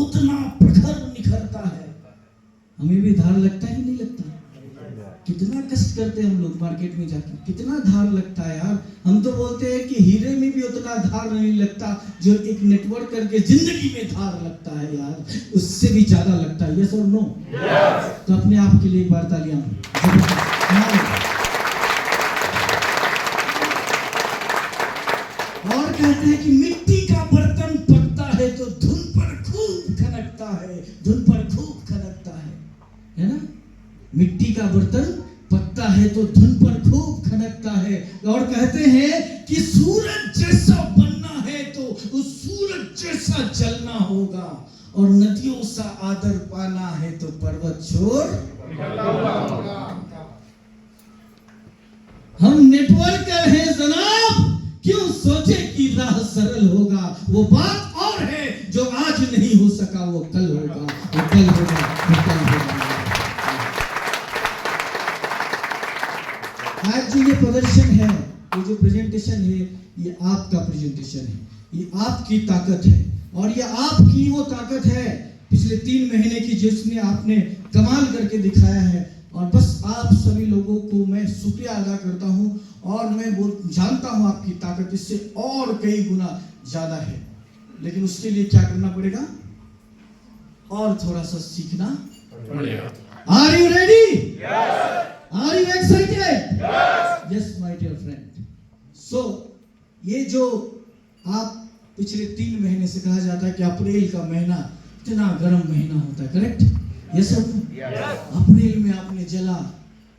उतना प्रखर निखरता है। हमें भी धार लगता है कि नहीं लगता? कितना कष्ट करते हैं हम लोग मार्केट में जाकर, कितना धार लगता है यार। हम तो बोलते हैं कि हीरे में भी उतना धार नहीं लगता जो एक नेटवर्क करके जिंदगी में धार लगता है यार, उससे भी ज्यादा लगता है। यस और नो? तो अपने आप के लिए एक बार तालियां। और कहते हैं कि मिट्टी का बर्तन पकता है तो धुन पर खूब खनकता है, धुन पर खूब खनकता है ना? मिट्टी का बर्तन पकता है तो धुन पर खूब खनकता है। और कहते हैं कि सूरज जैसा बनना है तो उस सूरज जैसा जलना होगा, और नदियों सा आदर पाना है तो पर्वत छोड़ होगा। हम नेटवर्कर हैं जनाब, क्यों सोचे कि राह सरल होगा। वो बात और है जो आज नहीं हो सका वो कल होगा, वो कल होगा, वो कल होगा। आज जो ये प्रदर्शन है, ये जो प्रेजेंटेशन है, ये आपका प्रेजेंटेशन है, ये आपकी ताकत है, और ये आपकी वो ताकत है पिछले 3 महीने की जिसने आपने कमाल करके दिखाया है। और बस आप सभी लोगों को मैं शुक्रिया अदा करता हूं, और मैं जानता हूं आपकी ताकत इससे और कई गुना ज्यादा है, लेकिन उसके लिए क्या करना पड़ेगा? और थोड़ा सा सीखना पड़ेगा। Are you ready? Are you excited? Yes, my dear friend. So, ये जो आप पिछले 3 महीने से कहा जाता है कि अप्रैल का महीना इतना गर्म महीना होता है, करेक्ट? Yes sir? अप्रैल में आपने जला,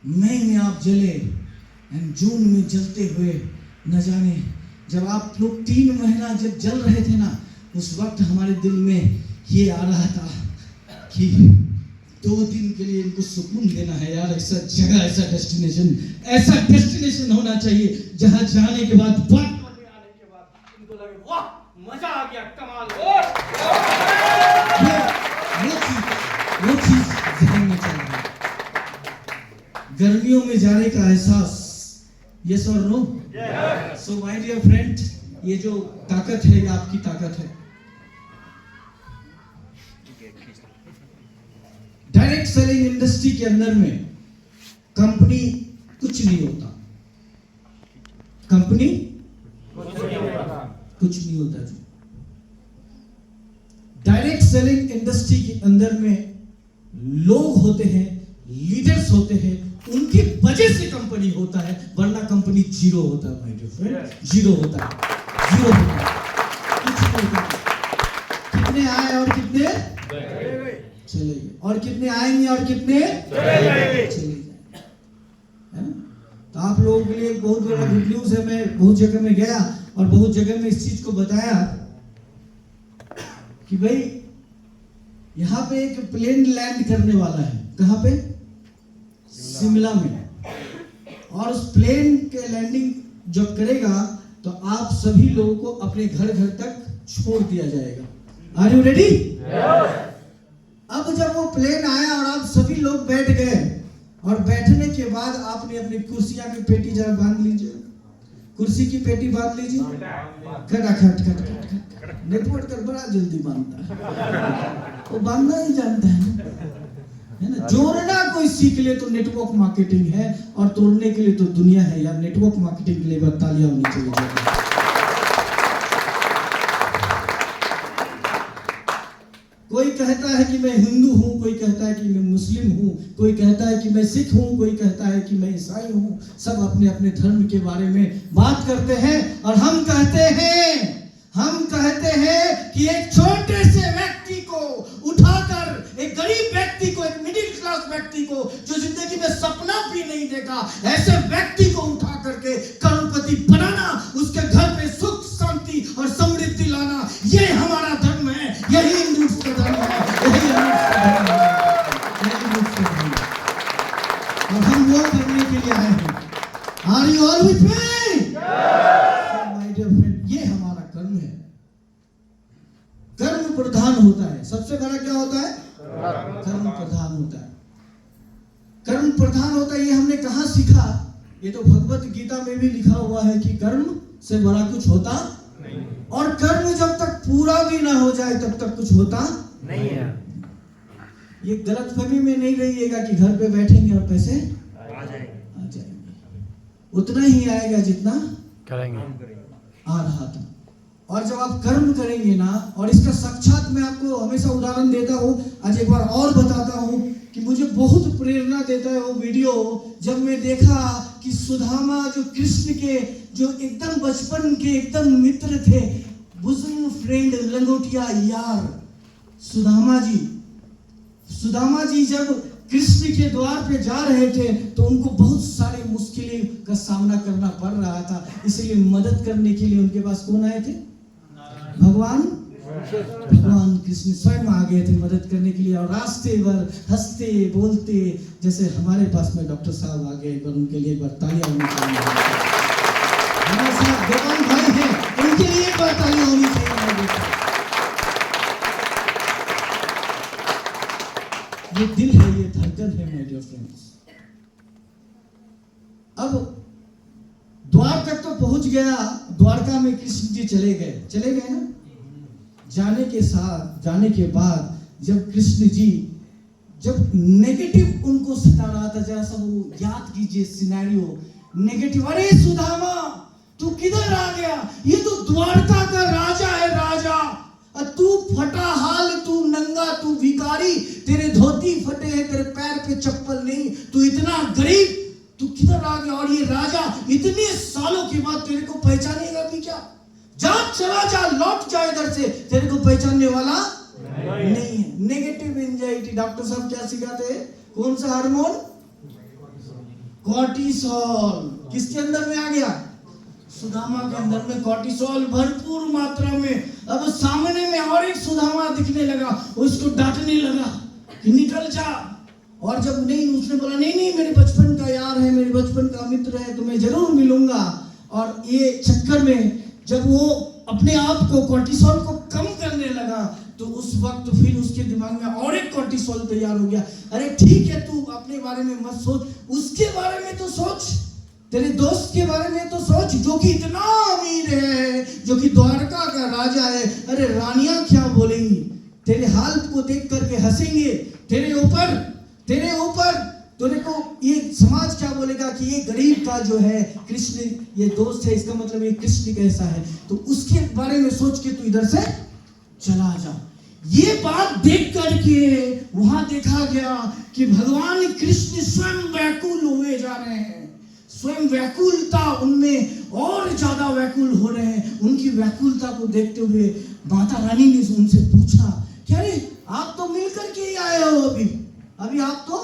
मई में आप जले, एंड जून में जलते हुए न जाने जब आप लोग 3 महीना जब जल रहे थे ना, उस वक्त हमारे दिल में ये आ रहा था कि 2 दिन के लिए इनको सुकून देना है यार। ऐसा जगह, ऐसा डेस्टिनेशन होना चाहिए जहां जाने के बाद, आने के बाद इनको लगे वाह मजा आ गया, कमाल। वो चीज जहन में चल रही है, गर्मियों में जाने का एहसास। यस और no? So my dear friend, ये जो ताकत है ये आपकी ताकत है। डायरेक्ट सेलिंग इंडस्ट्री के अंदर में कंपनी कुछ नहीं होता, कंपनी कुछ नहीं होता जी। डायरेक्ट सेलिंग इंडस्ट्री के अंदर में लोग होते हैं, लीडर्स होते हैं, उनकी वजह से कंपनी होता है, वरना कंपनी जीरो होता है माय डियर फ्रेंड, जीरो होता है, जीरो होता है, कुछ नहीं होता। कितने आए और कितने चले गए, और कितने आएंगे और कितने चले जाएंगे, है ना? तो आप लोगों के लिए बहुत बड़ा गुड न्यूज है। मैं बहुत जगह में गया और बहुत जगह में इस चीज को बताया कि भाई यहाँ पे एक प्लेन लैंड करने वाला है। कहाँ पे? शिमला में। और उस प्लेन के लैंडिंग जब करेगा तो आप सभी लोगों को अपने घर घर तक छोड़ दिया जाएगा। Are you ready? अब जब वो प्लेन आया और आप सभी लोग बैठ गए, और बैठने के बाद आपने अपनी कुर्सियां की पेटी जरा बांध लीजिए, कुर्सी की पेटी बांध लीजिए। खट खट खट खट, नेटवर्क कर बड़ा जल्दी बांधता है, वो बांधना ही जानता है ना? जोड़ना कोई सीख ले तो नेटवर्क मार्केटिंग है, और तोड़ने के लिए तो दुनिया है यार। नेटवर्क मार्केटिंग के लिए तालियां होनी चाहिए। कोई कहता है कि मैं हिंदू हूं, कोई कहता है कि मैं मुस्लिम हूं, कोई कहता है कि मैं सिख हूं, कोई कहता है कि मैं ईसाई हूं। सब अपने अपने धर्म के बारे में बात करते हैं, और हम कहते हैं कि एक छोटे से व्यक्ति को उठाकर, एक गरीब व्यक्ति को, एक मिडिल क्लास व्यक्ति को जो जिंदगी में सपना भी नहीं देखा, ऐसे व्यक्ति को उठा करके करोड़पति बनाना, उसके घर पे सुख शांति और समृद्धि लाना, ये हमारा धर्म है, यही हिंदू का धर्म है, यही धर्म है, और हम वो करने के लिए आए हैं। Are you all with me? My dear friend, ये हमारा कर्म है। कर्म प्रधान होता है, सबसे बड़ा क्या होता है? कर्म प्रधान होता है। कर्म प्रधान होता है, ये हमने कहां सीखा? ये तो भगवत गीता में भी लिखा हुआ है कि कर्म से बड़ा कुछ होता नहीं। और कर्म जब तक पूरा भी ना हो जाए तब तक कुछ होता नहीं है। ये गलतफहमी में नहीं रहिएगा कि घर पे बैठेंगे और पैसे आ जाएंगे। उतना ही आएगा जितना करेंगे। आ रहा था। और जब आप कर्म करेंगे ना, और इसका साक्षात मैं आपको हमेशा उदाहरण देता हूँ, आज एक बार और बताता हूँ कि मुझे बहुत प्रेरणा देता है वो वीडियो, जब मैं देखा कि सुदामा जो कृष्ण के जो एकदम बचपन के एकदम मित्र थे, बुजुर्ग फ्रेंड, लंगोटिया यार, सुदामा जी जब कृष्ण के द्वार पे जा रहे थे तो उनको बहुत सारे मुश्किलें का सामना करना पड़ रहा था, इसलिए मदद करने के लिए उनके पास कौन आए थे? भगवान कृष्ण स्वयं आ गए थे मदद करने के लिए। और रास्ते भर हंसते बोलते, जैसे हमारे पास में डॉक्टर साहब आ गए, एक बार उनके लिए एक बार तालियां होनी चाहिए। हमारे साथ देवान भाई हैं, उनके लिए एक बार तालियां होनी चाहिए। ये दिल है, ये धड़कन है माय डियर फ्रेंड्स। अब द्वार तक तो पहुंच गया, द्वारका में कृष्ण जी चले गए ना। जाने के बाद जब कृष्ण जी जब नेगेटिव उनको सता रहा था, जरा सा वो याद कीजिए सिनेरियो नेगेटिव। अरे सुदामा तू किधर आ गया? ये तो द्वारका का राजा है, राजा। तू फटा हाल, तू नंगा, तू भिखारी, तेरे धोती फटे हैं, तेरे पैर पे चप्पल नहीं, तू इतना गरीब, तू किधर आ गया? और ये राजा इतने सालों के बाद तेरे को पहचानेगा भी क्या? जा, चला जा, लौट जा इधर से, तेरे को पहचानने वाला नहीं है। नेगेटिव एंजाइटी, डॉक्टर साहब क्या सिखाते हैं? कौन सा हार्मोन? कॉर्टिसोल। किसके अंदर में आ गया? सुदामा के अंदर में कॉर्टिसोल भरपूर मात्रा में। अब सामने में और एक सुदामा दिखने लगा, उसको डांटने लगा कि निकल जा। और जब नहीं, उसने बोला नहीं मेरे बचपन का यार है, मेरे बचपन का मित्र है, तो मैं जरूर मिलूंगा। और ये चक्कर में जब वो अपने आप को कॉर्टिसोल को कम करने लगा, तो उस वक्त फिर उसके दिमाग में और एक कॉर्टिसोल तैयार हो गया। अरे ठीक है, तू अपने बारे में मत सोच, उसके बारे में तो सोच, तेरे दोस्त के बारे में तो सोच, जो कि इतना अमीर है, जो कि द्वारका का राजा है। अरे रानियां क्या बोलेंगी? तेरे हाल को देख करके हंसेंगे, तेरे ऊपर तेरे को ये समाज क्या बोलेगा कि ये गरीब का जो है कृष्ण, ये दोस्त है, इसका मतलब ये कृष्ण कैसा है। तो उसके बारे में सोच के तू इधर से चला जा। ये बात देख करके वहां देखा गया कि भगवान कृष्ण स्वयं व्याकुल हुए जा रहे हैं, स्वयं व्याकुलता उनमें और ज्यादा व्याकुल हो रहे हैं। उनकी व्याकुलता को देखते हुए माता रानी ने उनसे पूछा, क्या रे आप तो मिल करके ही आए हो, अभी आप तो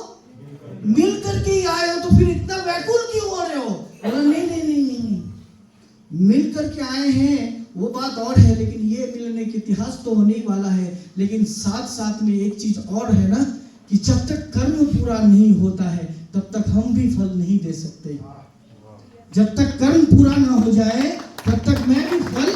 मिल करके ही आए हो, तो फिर इतना व्याकुल क्यों हो रहे हो? बोला नहीं, मिल करके आए हैं वो बात और है, लेकिन ये मिलने के इतिहास तो होने ही वाला है। लेकिन साथ में एक चीज और है ना, कि जब तक कर्म पूरा नहीं होता है तब तक हम भी फल नहीं दे सकते। जब तक कर्म पूरा ना हो जाए तब तक मैं भी फल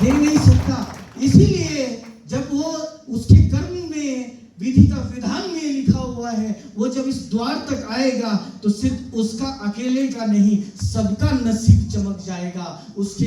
दे नहीं सकता। इसीलिए जब वो उसके कर्म में विधि का विधान में लिखा हुआ है, वो जब इस द्वार तक आएगा तो सिर्फ उसका अकेले का नहीं, सबका नसीब चमक जाएगा। उस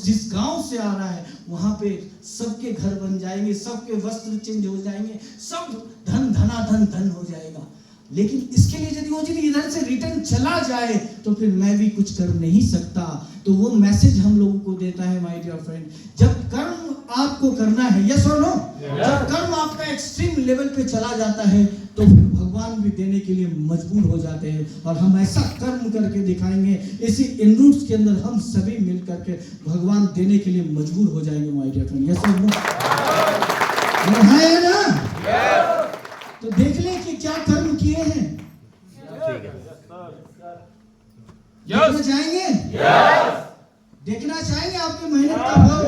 जिस गांव से आ रहा है वहां पे सबके घर बन जाएंगे, सबके वस्त्र चेंज हो जाएंगे, सब धन हो जाएगा। लेकिन इसके लिए यदि वो इधर से रिटर्न चला जाए तो फिर मैं भी कुछ कर नहीं सकता। तो वो मैसेज हम लोगों को देता है माय डियर फ्रेंड, जब कर्म आपको करना है, यस और नो, जब कर्म आपका एक्सट्रीम लेवल पे चला जाता है तो फिर भगवान भी देने के लिए मजबूर हो जाते हैं। और हम ऐसा कर्म करके दिखाएंगे, इसी इनरूट्स के अंदर हम सभी मिल करके भगवान देने के लिए मजबूर हो जाएंगे माय डियर फ्रेंड, यस और नो, है ना? तो देख ले कि क्या कर्म किए हैं। देखना चाहेंगे? देखना चाहेंगे आपके मेहनत का फल?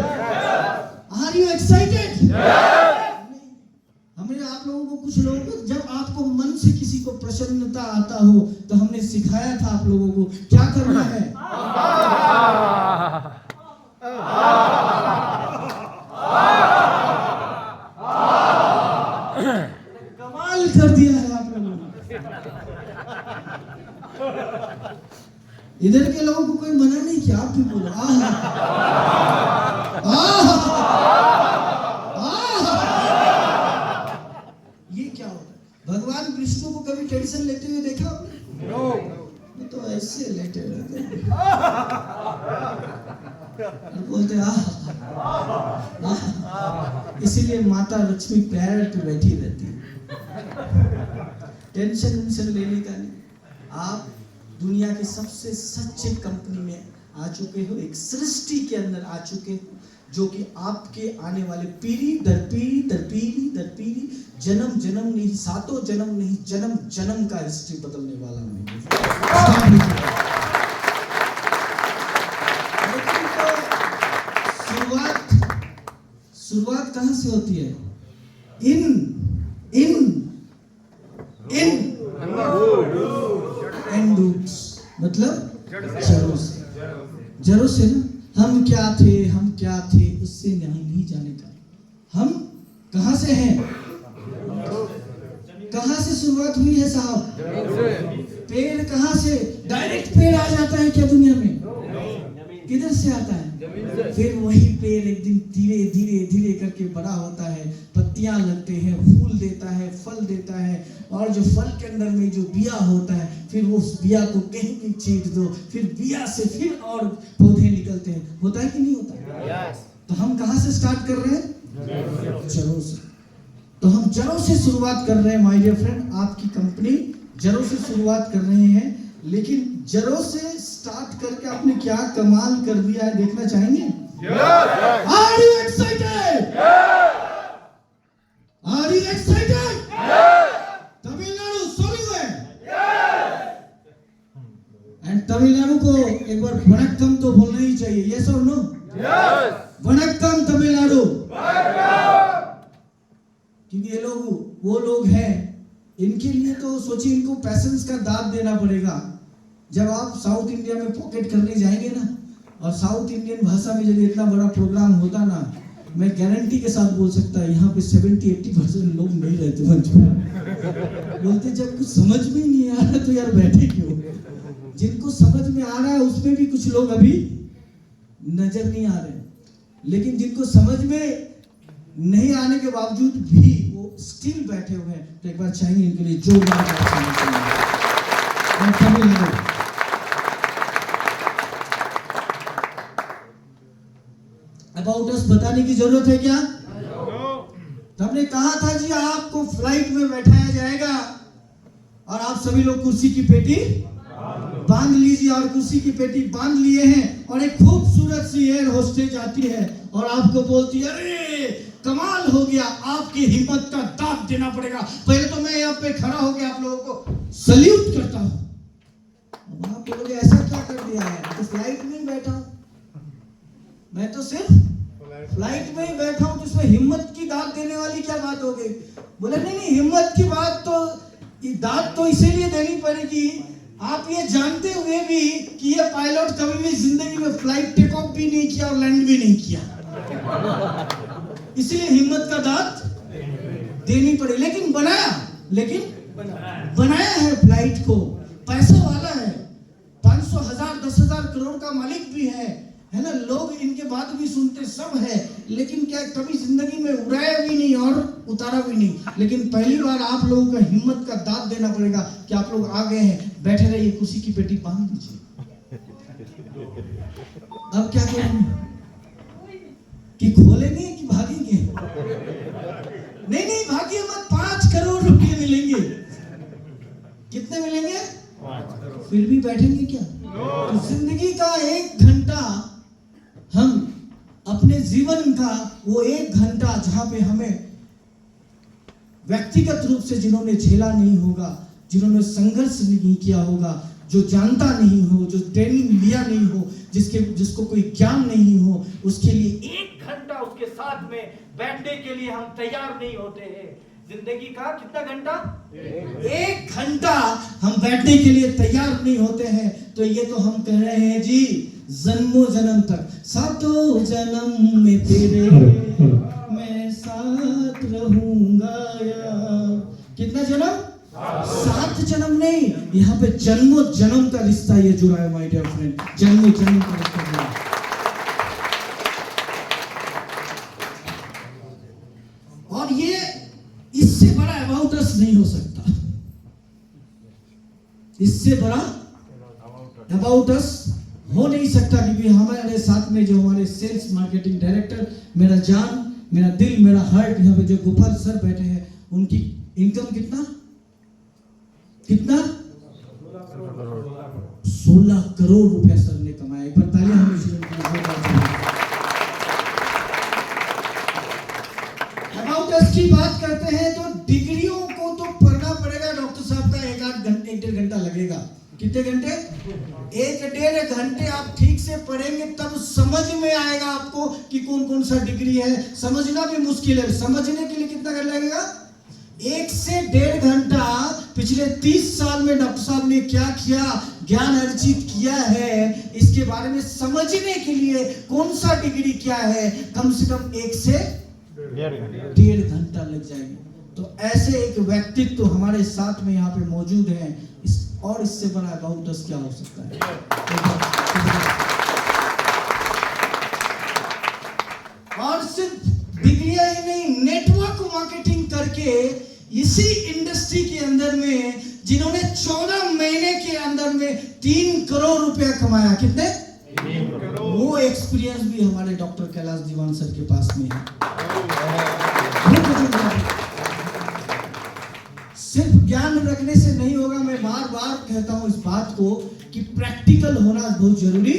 Are you excited? हमने आप लोगों को, कुछ लोगों को, जब आपको मन से किसी को प्रसन्नता आता हो तो हमने सिखाया था आप लोगों को क्या करना है। कमाल कर दिया है आप लोगों ने। इधर के लोगों को कोई मना नहीं किया, आप भी बोलो भगवान विष्णु को कभी टेंशन लेते हुए देखा आपने? वो तो ऐसे लेटे रहते हैं। बोलते इसीलिए माता लक्ष्मी पैर पे बैठी रहती है। टेंशन लेने का नहीं। आप दुनिया के सबसे सच्चे कंपनी में आ चुके हो, एक सृष्टि के अंदर आ चुके हो, जो कि आपके आने वाले पीढ़ी दर पीढ़ी दर पीढ़ी दर पीढ़ी, जन्म जन्म नहीं, सातों जन्म नहीं, जन्म जन्म का हिस्ट्री बदलने वाला है। लेकिन शुरुआत कहां से होती है? मतलब जड़ों से ना। हम क्या थे उससे नहीं जाने का। हम कहां से हैं? कहां से शुरुआत हुई है साहब? पेड़ कहां से? डायरेक्ट पेड़ आ जाता है क्या दुनिया में? किधर से आता है? फिर वही पेड़ एक दिन धीरे धीरे धीरे करके बड़ा होता है, पत्तियां लगते हैं, फूल देता है, फल देता है, और जो फल के अंदर में जो बिया होता है, फिर वो उस बिया को कहीं भी छींट दो, फिर बिया से फिर और पौधे निकलते हैं। होता है कि नहीं होता है? तो हम कहां से स्टार्ट कर रहे हैं? जड़ों से। तो हम जड़ों से शुरुआत कर रहे हैं माय डियर फ्रेंड। आपकी कंपनी जड़ों से शुरुआत कर रहे हैं, लेकिन जड़ों से स्टार्ट करके आपने क्या कमाल कर दिया है देखना चाहेंगे? Are you excited? Are you excited? Tamil Nadu सोलुवे। एंड तमिलनाडु को एक बार वणक्कम तो बोलना ही चाहिए। यस और नो? वणक्कम तमिलनाडु। क्योंकि ये लोग वो लोग हैं, इनके लिए तो सोचिए, इनको पैसेंस का दाद देना पड़ेगा। जब आप साउथ इंडिया में पॉकेट करने जाएंगे ना, और साउथ इंडियन भाषा में जब इतना बड़ा प्रोग्राम होता ना, मैं गारंटी के साथ बोल सकता है यहाँ पे 70-80% लोग नहीं रहते मंच पे। बोलते जब कुछ समझ में ही नहीं आ रहा तो यार बैठे क्यों? जिनको समझ में आ रहा है उसमें भी कुछ लोग अभी नजर नहीं आ रहे, लेकिन जिनको समझ में नहीं आने के बावजूद भी वो स्टिल बैठे हुए हैं, तो एक बार चाहिए इनके लिए जोरदार अबाउट अस बताने की जरूरत है क्या? तो हमने कहा था जी आपको फ्लाइट में बैठाया जाएगा और आप सभी लोग कुर्सी की पेटी बांध लीजिए, और कुर्सी की पेटी बांध लिए हैं, और एक खूबसूरत सी एयर होस्टेज आती है और आपको बोलती है अरे कमाल हो गया, आपकी हिम्मत का दाद देना पड़ेगा। पहले तो मैं यहाँ पे खड़ा होकर आप लोगों को सल्यूट करता हूँ। अब आप बोलोगे ऐसा क्या कर दिया है? तो फ्लाइट में ही बैठा हूं, मैं तो सिर्फ फ्लाइट में ही बैठा हूं, तो इसमें हिम्मत की दाद देने वाली क्या बात हो गई? बोले नहीं, हिम्मत की बात तो दाद तो इसीलिए देनी पड़ेगी, आप ये जानते हुए भी कि ये पायलट कभी भी जिंदगी में फ्लाइट टेक ऑफ भी नहीं किया और लैंड भी नहीं किया, इसलिए हिम्मत का दाद देनी पड़ी। लेकिन बनाया है फ्लाइट को, पैसा वाला है, 500,000 10,000 करोड़ का मालिक भी है ना। लोग इनके बात भी सुनते सब है, लेकिन क्या कभी जिंदगी में उड़ाया भी नहीं और उतारा भी नहीं। लेकिन पहली बार आप लोगों को हिम्मत का दाद देना पड़ेगा कि आप लोग आ गए हैं, बैठे रहिए, कुर्सी की पेटी बांध दीजिए। अब क्या करेंगे? कि खोलेंगे कि भागेंगे? नहीं भागिए मत, 5 करोड़ रुपए मिलेंगे। कितने मिलेंगे? 5। फिर भी बैठेंगे क्या? तो जिंदगी का 1 घंटा, हम अपने जीवन का वो 1 घंटा जहां पे हमें व्यक्तिगत रूप से जिन्होंने झेला नहीं होगा, जिन्होंने संघर्ष नहीं किया होगा, जो जानता नहीं हो, जो ट्रेनिंग लिया नहीं हो, जिसको कोई ज्ञान नहीं हो, उसके लिए 1 घंटा उसके साथ में बैठने के लिए हम तैयार नहीं होते हैं। जिंदगी का कितना घंटा? 1 घंटा हम बैठने के लिए तैयार नहीं होते हैं। तो ये तो हम कह रहे हैं जी, जन्मों जन्म तक, सातों जन्म में तेरे मैं साथ रहूंगा यार। कितना जन्म? 7 जन्म नहीं, यहाँ पे जन्मों जन्म का रिश्ता ये जुड़ा है माय डियर फ्रेंड, जन्मों जन्म का रिश्ता जुड़ा है। और ये इससे बड़ा अबाउट अस नहीं हो सकता, इससे बड़ा अबाउट अस हो नहीं सकता, क्योंकि हमारे साथ में जो हमारे सेल्स मार्केटिंग डायरेक्टर, मेरा जान, मेरा दिल, मेरा हार्ट, यहाँ पे जो गोपाल सर बैठे हैं, उनकी इनकम कितना 16 करोड़ रुपए सर ने कमाया। एक बार तालियां हम इसी के लिए अबाउट अस की बात करते हैं तो डिग्रियों को तो पढ़ना पड़ेगा। डॉक्टर साहब का एक डेढ़ घंटा लगेगा। कितने घंटे? 1-1.5 घंटे आप ठीक से पढ़ेंगे तब समझ में आएगा आपको कि कौन कौन सा डिग्री है। समझना भी मुश्किल है, समझने के लिए कितना घंटा लगेगा? 1 से 1.5 घंटा पिछले 30 साल में डॉक्टर साहब ने क्या किया, ज्ञान अर्जित किया है, इसके बारे में समझने के लिए कौन सा डिग्री क्या है, कम से कम 1 से 1.5 घंटा लग जाएगा। तो ऐसे एक व्यक्तित्व तो हमारे साथ में यहाँ पे मौजूद है, और इससे बड़ा अबाउट अस क्या हो सकता है? और सिर्फ डिग्रियां ही नहीं, नेटवर्क मार्केटिंग करके इसी इंडस्ट्री के अंदर में जिन्होंने 14 महीने के अंदर में 3 करोड़ रुपया कमाया। कितने? 3 करोड़। वो एक्सपीरियंस भी हमारे डॉक्टर कैलाश दीवान सर के पास में है। सिर्फ ज्ञान रखने से नहीं होगा। मैं बार बार कहता हूं इस बात को कि प्रैक्टिकल होना बहुत जरूरी।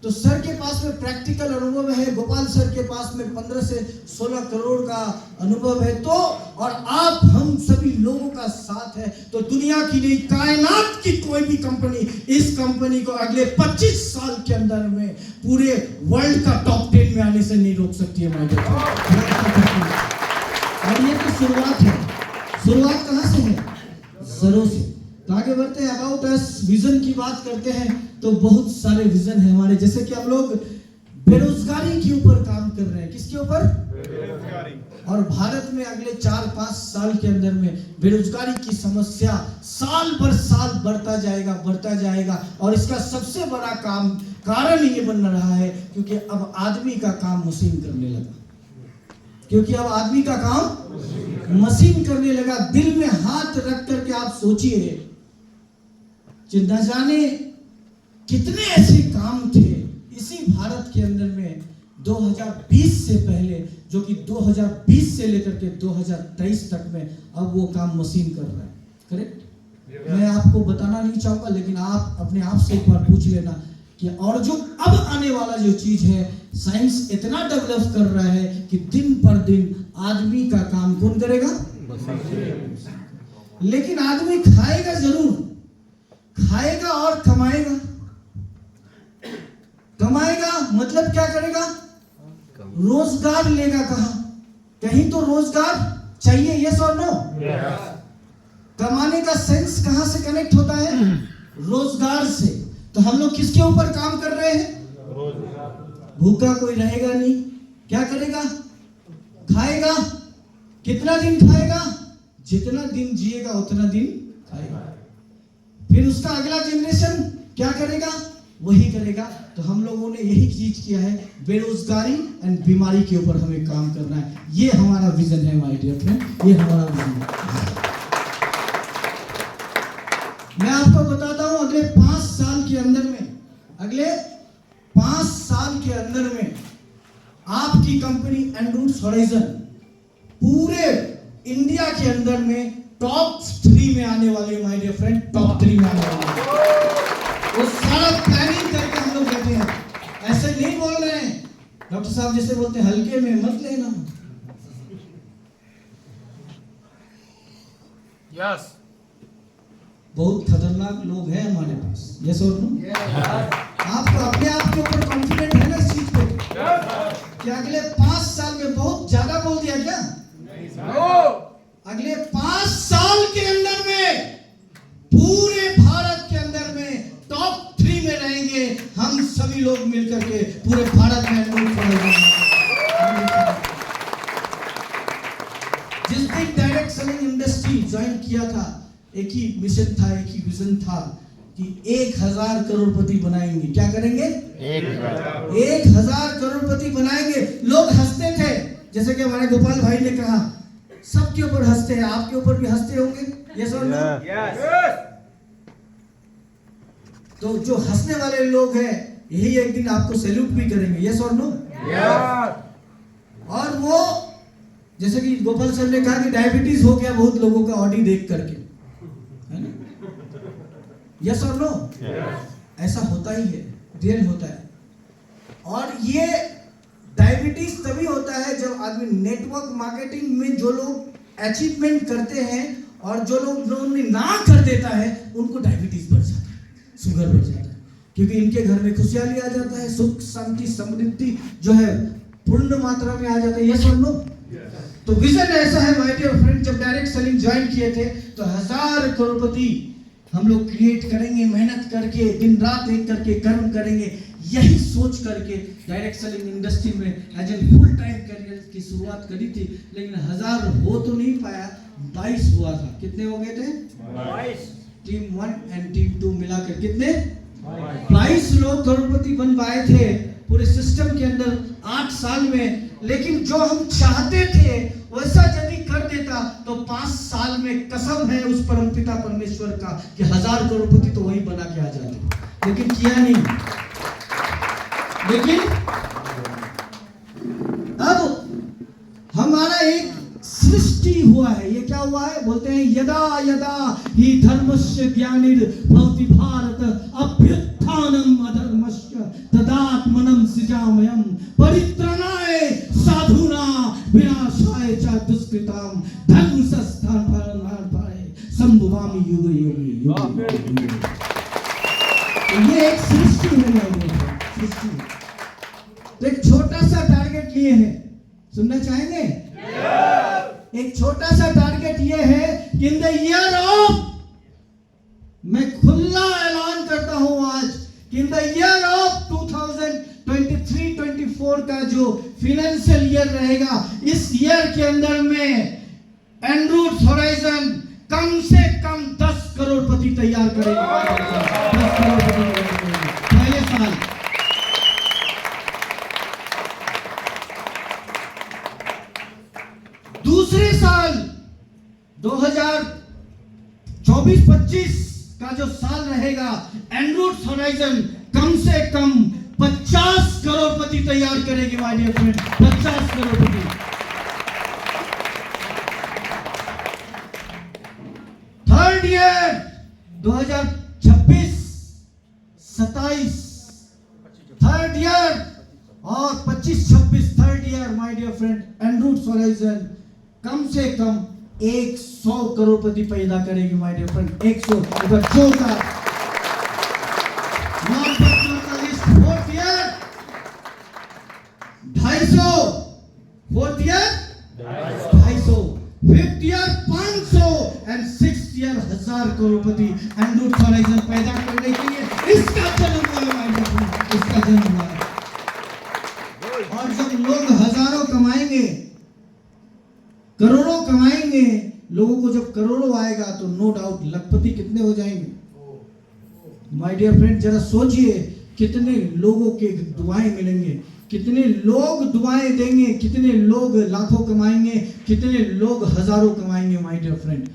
तो सर के पास में प्रैक्टिकल अनुभव है, गोपाल सर के पास में 15 से 16 करोड़ का अनुभव है, तो और आप हम सभी लोगों का साथ है तो दुनिया की नहीं, कायनात की कोई भी कंपनी इस कंपनी को अगले 25 साल के अंदर में पूरे वर्ल्ड का टॉप 10 में आने से नहीं रोक सकती है। और ये तो शुरुआत है। शुरुआत कहां से है? जरो से। तो आगे बढ़ते हैं। अबाउट अस विजन की बात करते हैं तो बहुत सारे विजन है हमारे। जैसे कि हम लोग बेरोजगारी के ऊपर काम कर रहे हैं। किसके ऊपर? बेरोजगारी। और भारत में अगले 4-5 साल के अंदर में बेरोजगारी की समस्या साल भर साल बढ़ता जाएगा। और इसका सबसे बड़ा कारण ये बन रहा है क्योंकि अब आदमी का काम मशीन करने लगा। दिल में हाथ रख करके आप सोचिए, न जाने कितने ऐसे काम थे इसी भारत के अंदर में 2020 से पहले, जो कि 2020 से लेकर के 2023 तक में अब वो काम मशीन कर रहा है। करेक्ट? मैं आपको बताना नहीं चाहूंगा, लेकिन आप अपने आप से एक बार पूछ लेना कि और जो अब आने वाला जो चीज है, साइंस इतना डेवलप कर रहा है कि दिन पर दिन आदमी का काम कौन करेगा? लेकिन आदमी खाएगा जरूर, खाएगा और कमाएगा। मतलब क्या करेगा? रोजगार लेगा कहां? कहीं तो रोजगार चाहिए। यस और नो? कमाने का सेंस कहां से कनेक्ट होता है? रोजगार से। तो हम लोग किसके ऊपर काम कर रहे हैं? भूखा कोई रहेगा नहीं। क्या करेगा? खाएगा। कितना दिन खाएगा? जितना दिन जिएगा उतना दिन खाएगा। फिर उसका अगला जनरेशन क्या करेगा? वही करेगा। तो हम लोगों ने यही चीज किया है, बेरोजगारी एंड बीमारी के ऊपर हमें काम करना है। ये हमारा विजन है माय डियर फ्रेंड, ये हमारा विजन है। मैं आपको बताता हूं, अगले 5 साल के अंदर में आपकी कंपनी एंड्रूस हॉराइजन पूरे इंडिया के अंदर में टॉप 3 में आने वाले। माय डियर फ्रेंड, टॉप 3 में आने वाले। वो सारा प्लानिंग करके हम लोग बैठे हैं। ऐसे नहीं बोल रहे हैं डॉक्टर साहब जैसे बोलते हैं, हल्के में मत लेना। यस, बहुत खतरनाक लोग हैं हमारे पास। यस और नो? आपको अपने आप के ऊपर कॉन्फिडेंट है ना इस चीज पे? क्या अगले 5 साल में बहुत ज्यादा बोल दिया क्या? अगले 5 साल के अंदर में पूरे भारत के अंदर में टॉप 3 में रहेंगे हम सभी लोग मिलकर के पूरे भारत में। जिस दिन डायरेक्ट सेलिंग इंडस्ट्री ज्वाइन किया था, एक ही मिशन था, एक ही विजन था कि 1000 करोड़पति बनाएंगे। क्या करेंगे? 1000 करोड़पति बनाएंगे। लोग हंसते थे, जैसे कि हमारे गोपाल भाई ने कहा सबके ऊपर हंसते हैं, आपके ऊपर भी हंसते होंगे, यस और नो? तो जो हंसने वाले लोग हैं यही एक दिन आपको सैल्यूट भी करेंगे, यस और नो? और वो जैसे कि गोपाल सर ने कहा कि डायबिटीज हो गया बहुत लोगों का ऑडी देख करके, है ना? यस और नो? ऐसा होता ही है, रियल होता है। और ये डायबिटीज तभी होता है जब आदमी नेटवर्क मार्केटिंग में जो लोग अचीवमेंट करते हैं और जो लोग ना कर देता है उनको डायबिटीज बढ़ जाता है, शुगर बढ़ जाता है, क्योंकि इनके घर में खुशहाली आ जाता है, सुख शांति समृद्धि जो है पूर्ण मात्रा में आ जाता है, यस और नो? तो विजन ऐसा है माय डियर फ्रेंड, जब डायरेक्ट सेलिंग ज्वाइन किए थे तो 1000 करोड़पति हम लोग क्रिएट करेंगे, मेहनत करके दिन रात एक करके कर्म करेंगे, यही सोच करके डायरेक्ट सेलिंग इंडस्ट्री में as an full time career की शुरुआत करी थी। लेकिन 1000 हो तो नहीं पाया, 22 हुआ था। कितने हो गए थे? 22। टीम 1 एंड टीम 2 मिलाकर कितने? 22 लोग करोड़पति बन पाए थे पूरे सिस्टम के अंदर 8 साल में। लेकिन जो हम चाहते थे वैसा यदि कर देता तो 5 साल में कसम है उस परमपिता परमेश्वर का कि 1000 करोड़पति तो वही बना के आ जाते, लेकिन किया नहीं। लेकिन अब हमारा एक सृष्टि हुआ है, ये क्या हुआ है? बोलते हैं यदा यदा ही धर्मस्य ग्लानिर्भवति भारत अभ्युत्थानम अधर्मस्य तदात्मनं सृजाम्यहं परित्राणाय साधूना विनाशाय च दुष्कृताम धर्म संस्थापनार्थाय संभवामि युगे युगे। ये एक सृष्टि है मेरे सृष्टि। तो एक छोटा सा टारगेट लिए हैं, सुनना चाहेंगे? एक छोटा सा टारगेट ये है कि इन द ईयर ऑफ, मैं खुला ऐलान करता हूं आज कि इन द ईयर ऑफ 2023-24 का जो फाइनेंशियल ईयर रहेगा, इस ईयर के अंदर में एनरूट होराइजन कम से कम 10 करोड़पति तैयार करेगा। 10 करोड़पति पहले साल। दूसरे साल 2024-25 का जो साल रहेगा, एनरूट होराइजन कम से कम 50 करोड़पति तैयार करेगी माय डियर फ्रेंड, 50 करोड़पति। थर्ड ईयर 2026-27 थर्ड ईयर और 25-26 third year my dear friend, en route horizon कम से कम 100 करोड़पति पैदा करेगी माय डियर फ्रेंड, 100। अगर जोरदार fourth year 250, fourth year 250, fifth year 500 and sixth year 1000 Crorepati en route horizon पैदा करने के लिए इसका जन्म हुआ है माय डियर फ्रेंड, इसका जन्म हुआ है। और जब लोग हजारों कमाएंगे, करोड़ों कमाएंगे, लोगों को जब करोड़ों आएगा तो नो डाउट लखपति कितने हो जाएंगे माय डियर फ्रेंड? जरा सोचिए कितने लोगों के दुआएं मिलेंगे, कितने लोग दुआएं देंगे, कितने लोग लाखों कमाएंगे, कितने लोग हजारों कमाएंगे माय डियर फ्रेंड।